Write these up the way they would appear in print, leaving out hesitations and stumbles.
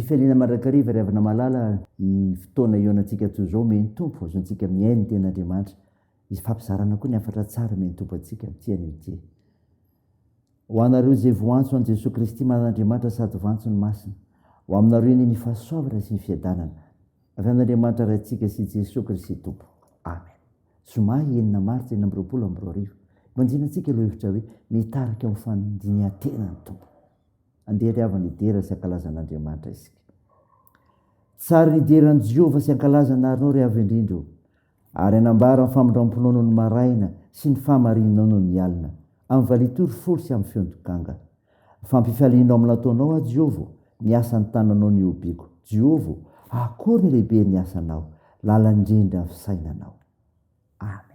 fialina mandrakariva ry avana malala ny fotoana ionantsika toy zao meny tompo azontsika miainy ten'Andriamanitra izy fampizarana koa ny afatra tsara meny tompo atsika tiany ity ho anareo zay voantso an Jesosy Kristy man'Andriamanitra sady voantso ny masina ho aminareo ny fahasoavana sy ny fiadanana avy amin'Andriamanitra raintsika sy Jesosy Kristy tompo amen. Somahy 9 Martsa 2022 manjinantsika aloha hevitra hoe mitarika amin'ny fandinihan-tena ny tompo andeha ry avana idera sy ankalazan'Andriamanitra isika. Tsara ny ideran'i Jehovah sy ankalazana arinao ry avy indrindro ary anambara amin'ny famindram-ponao noho ny maraina sy ny fahamarinanao noho ny alina amin'ny valitory folo sy amin'ny feon-dokanga. Fampifalianao amin'ny nataonao a Jehovah ny asan'ny tananao ny obiko. Jehovah akory ny lehibe ny asanao lalandrindra ny fisainanao. Amen.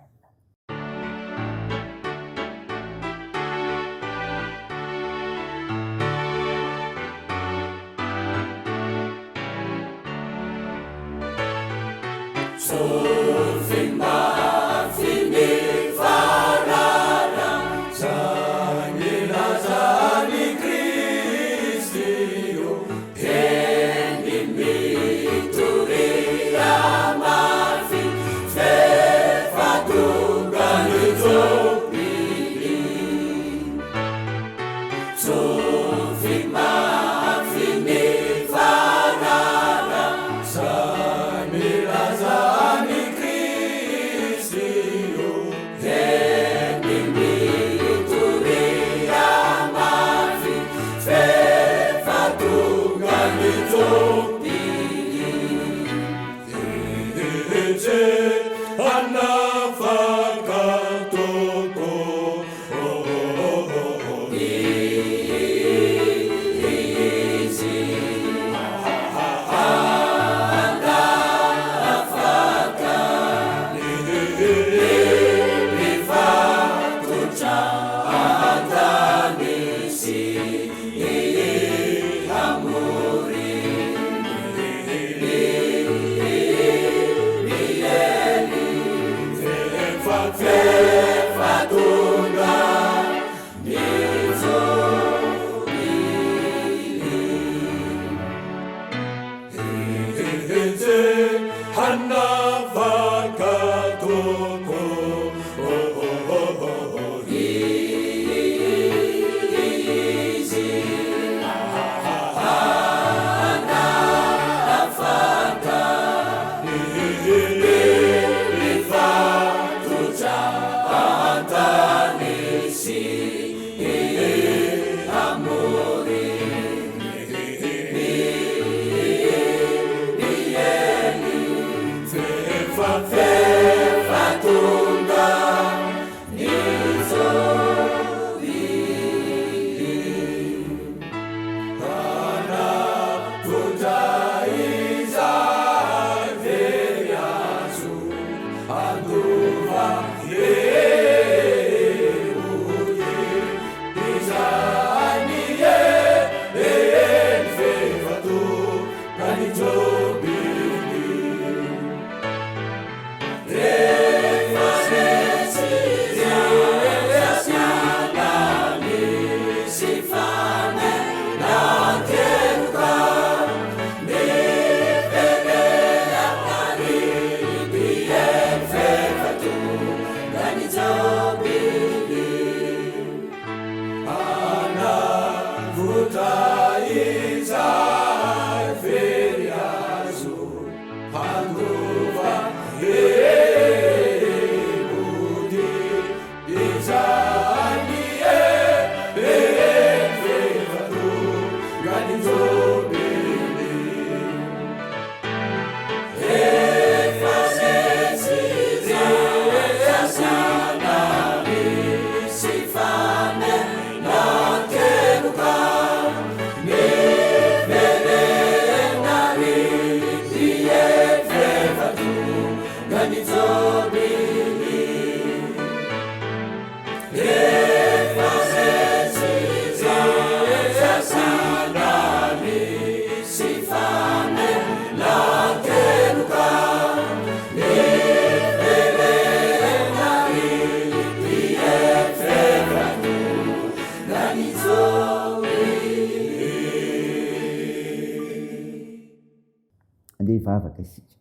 andeha hivavaka isika.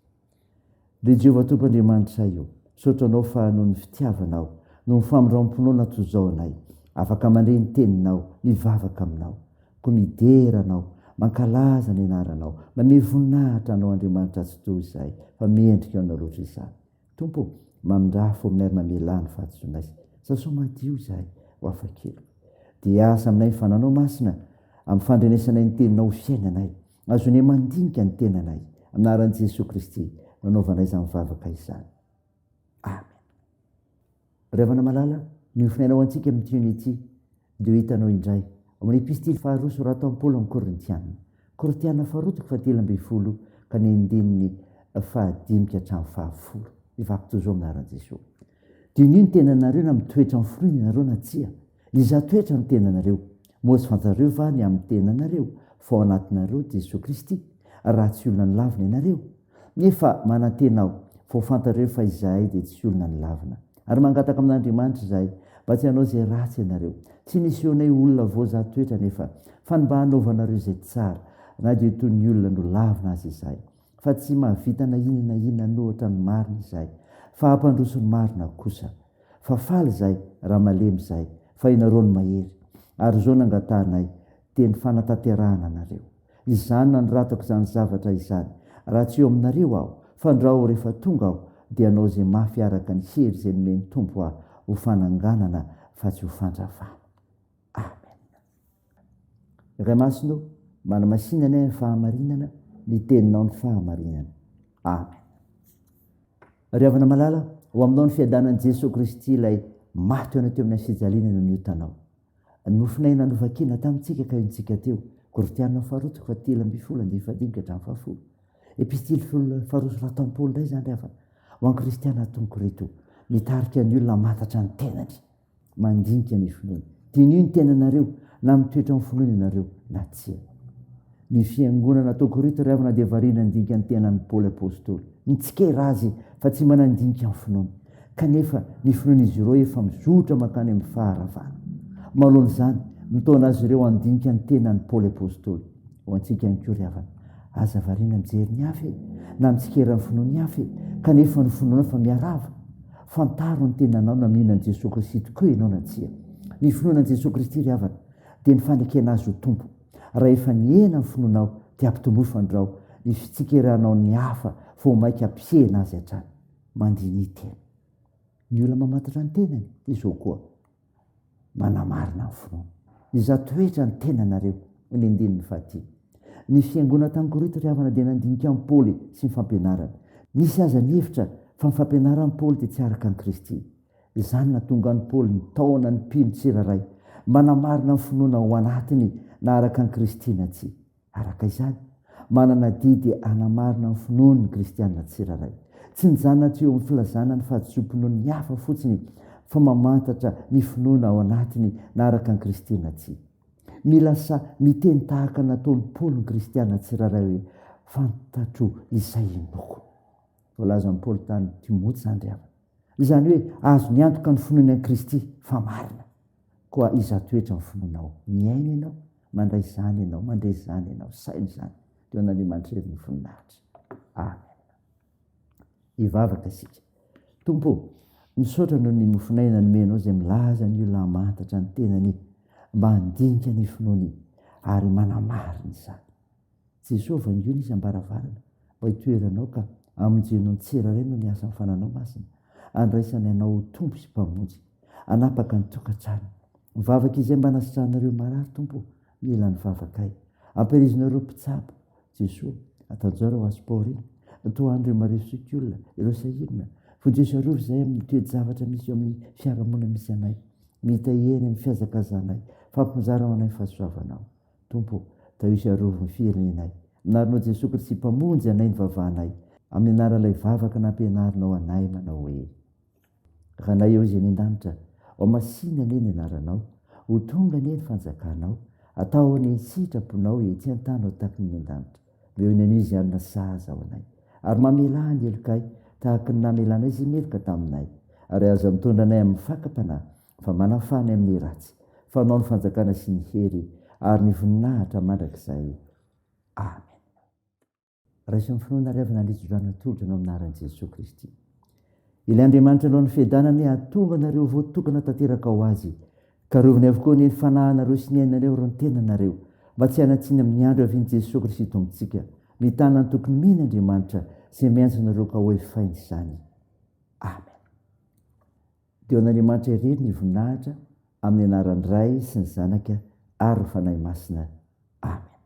Ry Jehovah Tompoandriamanitra io, saotra anao fa noho ny fitiavanao, noho ny famindraom-ponoana toy izao anay, afaka mandre ny teninao, mivavaka aminao, ko mideranao, mankalaza ny anaranao, manome voninahitra anao Andriamanitra tsy toy izay, fa miendrika anao loatra izany. Tompo, mamindrafo aminay mamelany fahatsorana azy. Sasoa madio izahay ho afakely. Dia asa aminay fananao masina, amin'ny fandrenesanay ny teninao fiainanay, azonay mandinika ny tenanay, anaran'i Jesosy Kristy, nanaovanay izany mivavaka izany. Amen. Ravana malala, ny finainao antsika amin'ny unity, dia hitanao indray amin'ny epistily faharoa soratao amin'ny Paoly amin'ny Korintiana. Korintiana faharoa fahatelo ambin'ny folo ka ny andininy fahadimika hatramin'ny fahafolo. Ivako toy izao aminaran'i Jesosy. Dinio ny tenanareo na mitoetra amin'ny finoana ianareo na tsia. Iza toetra ny tenanareo. Moa tsy fantareo va ny amin'ny tenanareo fa ao anatinareo Jesosy Kristy, raha tsy olona ny lavina ianareo. Nefa manantenao, fa ho fantareo fa izahay dia tsy olona ny lavina. Ary mangataka amin'Andriamanitra izahay, mba tsy hanao izay ratsy ianareo. Tsy nisehonay olona voaza toetra nefa, fa ny mba hanaovanareo izay tsara, na dia toy ny olona no lavina azy izahay. Fa tsy mahavita na inona nohatra ny marina izahay, fa hampandroso ny marina kosa. Fa faly izahay, raha malemy izahay, fa ianareo ny mahery. Ary izao nangatanay, teny fanatanterahana anareo. Izany nanoratako izany zavatra izany, raha tsy eo aminareo aho, fa ndrao rehefa tonga aho, dia anao izay mafy araka ny hery izay nomeny Tompo aho, ho fananganana fa tsy ho fandravana. Amen. Ray masino, manamasinana ny fahamarinana, ny teninao ny fahamarinana. Amen. Ry havana malala, ho aminao ny fiadanan'i Jesosy Kristy ilay maty ao teo amin'ny fijaliana no niotanao. Nofinahy nanovakina tamintsika ka intsika teo. Korintiana faharoa fahatelo ambin'ny folo andiny fahadimika hatramin'ny fahafolo. Epistily faharoa soratao amin'ny Paoly indray izany rehefa ho an'ny kristiana tonkoreto, mitarika ny olona matatra ny tenany, mandinika ny finoana. Dinio ny tenanareo, na mitoetra amin'ny finoana ianareo na tsia. Ny fiangonana tonkoreto ry havana dia variana ndinika ny tenan'ny Paoly apôstôly. Mitsikera azy fa tsy manandinika amin'ny finoana. Kanefa ny finoan'izy ireo efa mizotra makany amin'ny faharavana. Manoloana izany, mitaona azy ireo andinika ny tenan'ny Paoly apôstôly. Ho antsika ihany koa ry havana, aza variana mijery ny hafa, na mitsikera ny finoana ny hafa, kanefa ny finoana fa miarava. Fantaro ny tenanao na mihinan'i Jesosy Kristy tokoa ianao na tsia. Ny finoanan'i Jesosy Kristy ry havana dia ny fanekena azy ho tompo. Raha efa niena ny finoanao dia ampitomboy fandrao ny fitsikeranao ny hafa fo maika ampiena azy hatrany. Mandiny tena. Ny olona mamatotra ny tenany, izao koa manamarina ny finoana. Iza toetra ny tenanareo, ny andininy fahatelo. Ny fiangonana tany Korinto ry havana dia nandinika amin'ny Paoly sy ny fampianarana. Nisy aza ny hevitra fa ny fampianaran'ny Paoly dia tsy araka ny Kristy. Izany nahatonga ny Paoly nitaona ny mpino tsiraray, manamarina ny finoana ao anatiny na araka ny Kristy na tsia. Araka izany, manana didy anamarina ny finoana ny kristianina tsiraray. Tsy nijanatra eo amin'ny filazana ny fahadisom-pinoana ny hafa fotsiny, fa mamantatra ny finoana ao anatiny na araka ny Kristy na tsia. Mila miteny tahaka nataon'ny Paoly ny kristianina tsiraray hoe fantatro izay inoko. Voalaza amin'ny Paoly tany Timoty izany ry havana. Izany hoe azo niantoka ny finoana an'i Kristy fa marina. Koa iza toetra ny finoanao, miaina ianao, mandray izany ianao, mandray izany ianao, saina izany, teo an'Andriamanitra hery ny voninahitra. Amen. Hivavaka isika. Tompo, misaotra noho ny mofinay nanomenao izay milaza ny olona mantatra ny tenany, mba handinika ny finoany ary manamarina izany. Jesosy vangely izy ambaravarana, mba hitoeranao ka amonjenao ny tsiraray no ny asan'ny fananao masina, andraisany anao tompo sy mpamonjy, anapaka ny tokantrano. Mivavaka izay mba nasitranareo marary Tompo, mila ny vavakay. Ampirizinareo mpitsabo, Jesosy, atanjaro ho azy Paorina, toandreo Maria Sokiolona, ireo sahirina, fondrosa rovo izay amin'ny toe-javatra misy eo amin'ny fiarahamonina misy anay, mitaheny amin'ny fiazakazanay, fampizara ao anay fahasoavanao. Tompo, tahisy arovo ny firenay, narinao Jesosy Kristy mpamonjy anay ny vavanay, amin'ny anaran'ilay vavaka nampianarinao anay manao hoe: ranay eo izay nindanitra, ao masina ane ny anaranao, ho tonga ane ny fanjakanao, atao ane sitraponao etsy an-tany ao taky ny an-danitra. Meo ny an'izy anona saza ao anay, ary mamela ny elokay tahaka ny namelanay izay meloka taminay, ary aza mitondra anay amin'ny fakapanahy, fa manafany amin'ny ratsy, fanao ny fanjakana sy ny hery, ary ny voninahitra mandrakizay. Amen. raha isy ny finoana riavana nitsodrana tolotra no aminaran'i Jesosy Kristy. Ilay Andriamanitra alohan'ny fiadanany hatonga anareo voatokana tanteraka ho azy, ka roviny avokoa ny fanahinareo sy ny ainareo ro ny tenanareo, mba tsy hanatsiny amin'ny andro avian'i Jesosy Kristy tombontsika, mitana ny tokony mihina Andriamanitra sy miantso anareo ka hoe fainy izany. Amen. Deo an'Andriamanitra irery ny voninahitra amin'ny anaran'ny Ray sy ny Zanaka ary ny fanahy masina. Amen.